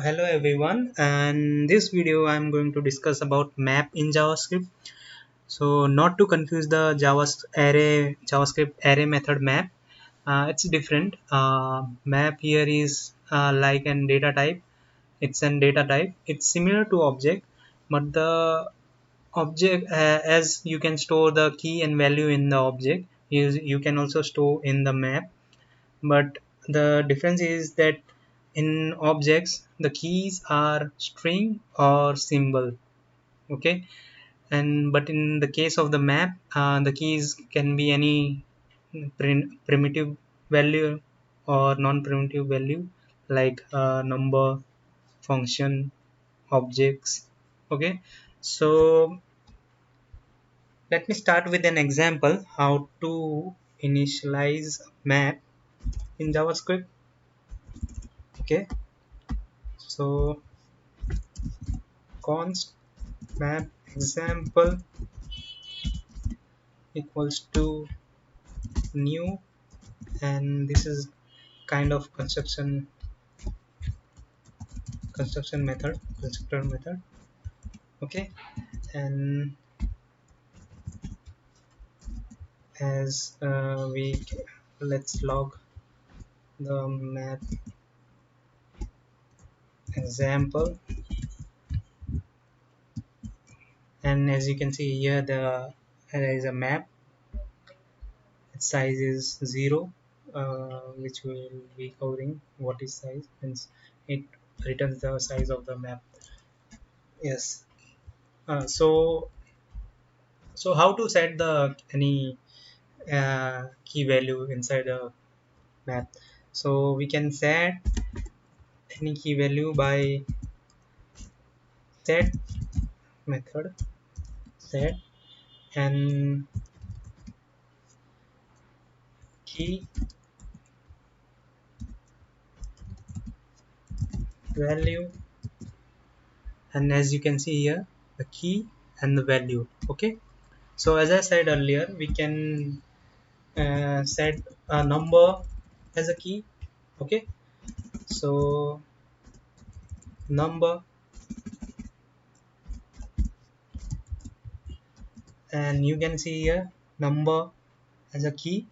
Hello everyone, and this video I'm going to discuss about map in JavaScript. So not to confuse the JavaScript array method map, it's different. Map here is like an data type. It's an data type. It's similar to object, but the object as you can store the key and value in the object, you can also store in the map, but the difference is that in objects the keys are string or symbol. Okay, and but in the case of the map, the keys can be any primitive value or non-primitive value, like number, function, objects. Okay, so let me start with an example how to initialize map in JavaScript. Okay, so const map example equals to new, and this is kind of constructor method. Okay, and as let's log the map example, and as you can see here, there is a map. Its size is 0, which will be covering what is size, hence it returns the size of the map. Yes. So how to set the any key value inside a map? So we can set any key value by set method, set and key value, and as you can see here, the key and the value. Okay, so as I said earlier, we can set a number as a key. Okay, so number, and you can see here number as a key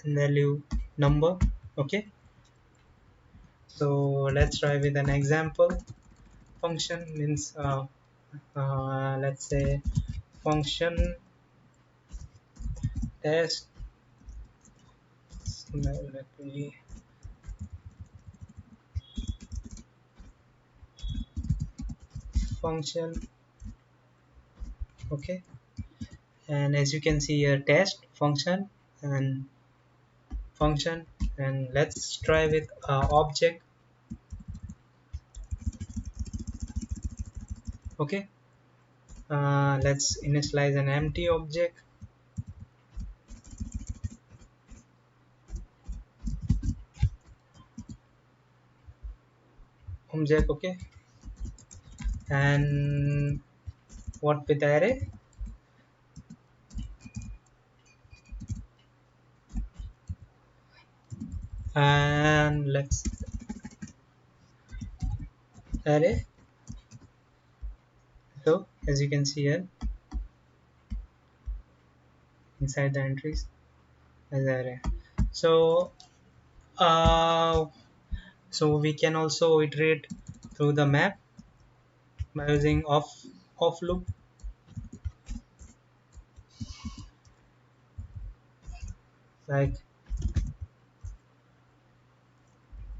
and value number. Okay, so let's try with an example. Function means let's say function test. Let me function. Okay, and as you can see here, test function and function, and let's try with object. Okay, let's initialize an empty object. Okay, and what with array, and let's array. So as you can see here, inside the entries as array. So uh, so we can also iterate through the map by using off loop, like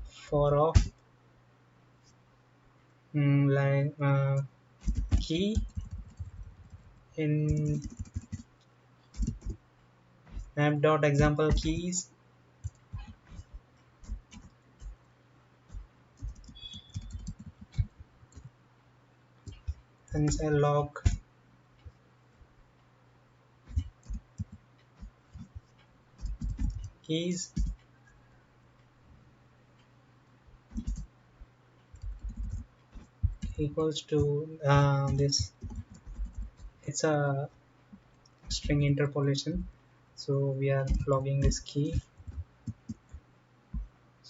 for off, like key in map dot example keys, and say log keys equals to this. It's a string interpolation, so we are logging this key.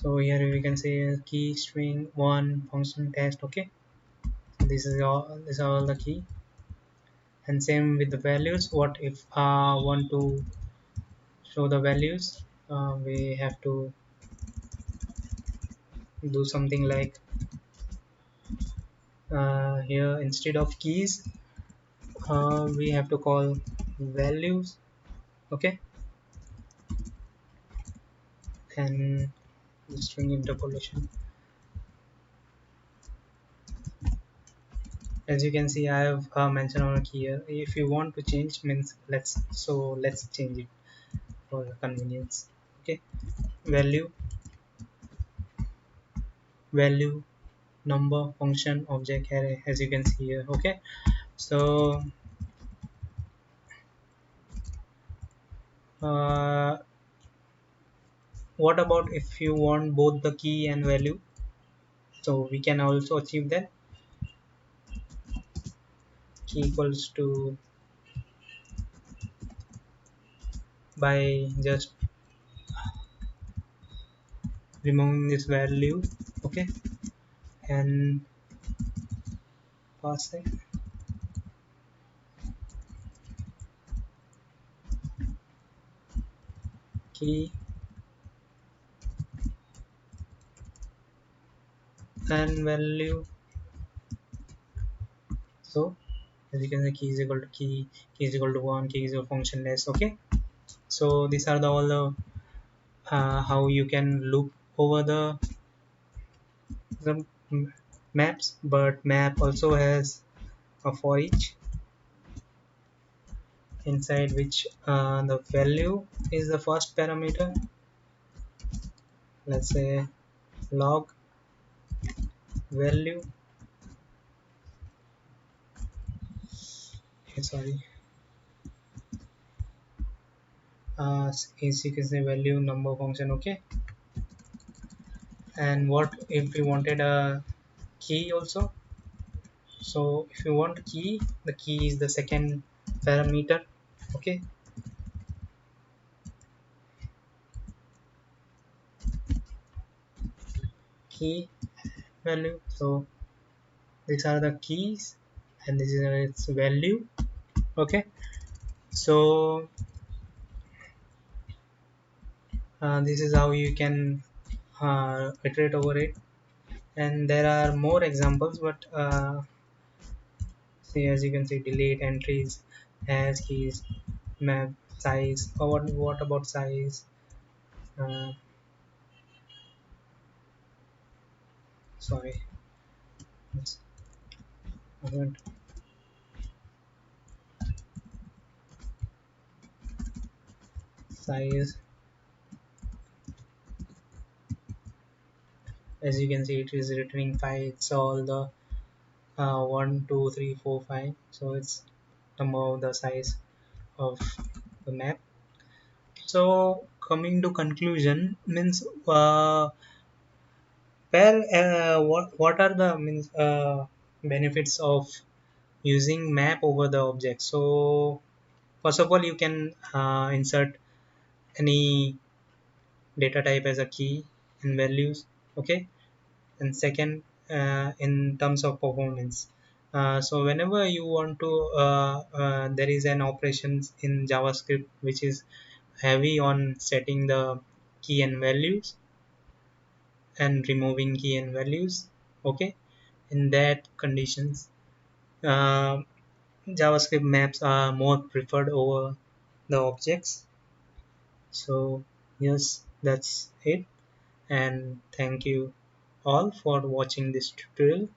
So here we can say key string one function test. Okay, so these are all the key. And same with the values. What if want to show the values, we have to do something like here instead of keys, we have to call values. Okay, and string interpolation. As you can see, I have mentioned on here. If you want to change means let's change it for convenience. Okay, value, value, number, function, object, array, as you can see here. Okay, so uh, what about if you want both the key and value? So we can also achieve that. Key equals to by just removing this value. Okay, and passing key and value. So as you can see, key is equal to key is equal to one, key is a functionless. Okay, so these are the all the how you can loop over the maps. But map also has a for each, inside which the value is the first parameter. Let's say log value, sorry, is you can say value number function. Okay, and what if we wanted a key also? So if you want key, the key is the second parameter. Okay, key value. So these are the keys and this is its value. Okay, so this is how you can iterate over it. And there are more examples, but see, as you can see, delete entries, as keys, map, size. Or what about size? uh, Sorry, it's, I want size. As you can see, it is returning 5. It's all the 1 2 3 4 5, so it's number of the size of the map. So coming to conclusion means, where what are the means benefits of using map over the object? So first of all, you can insert any data type as a key and values. Okay, and second, in terms of performance, so whenever you want to there is an operations in JavaScript which is heavy on setting the key and values and removing key and values. Okay, in that conditions, uh, JavaScript maps are more preferred over the objects. So yes, that's it, and thank you all for watching this tutorial.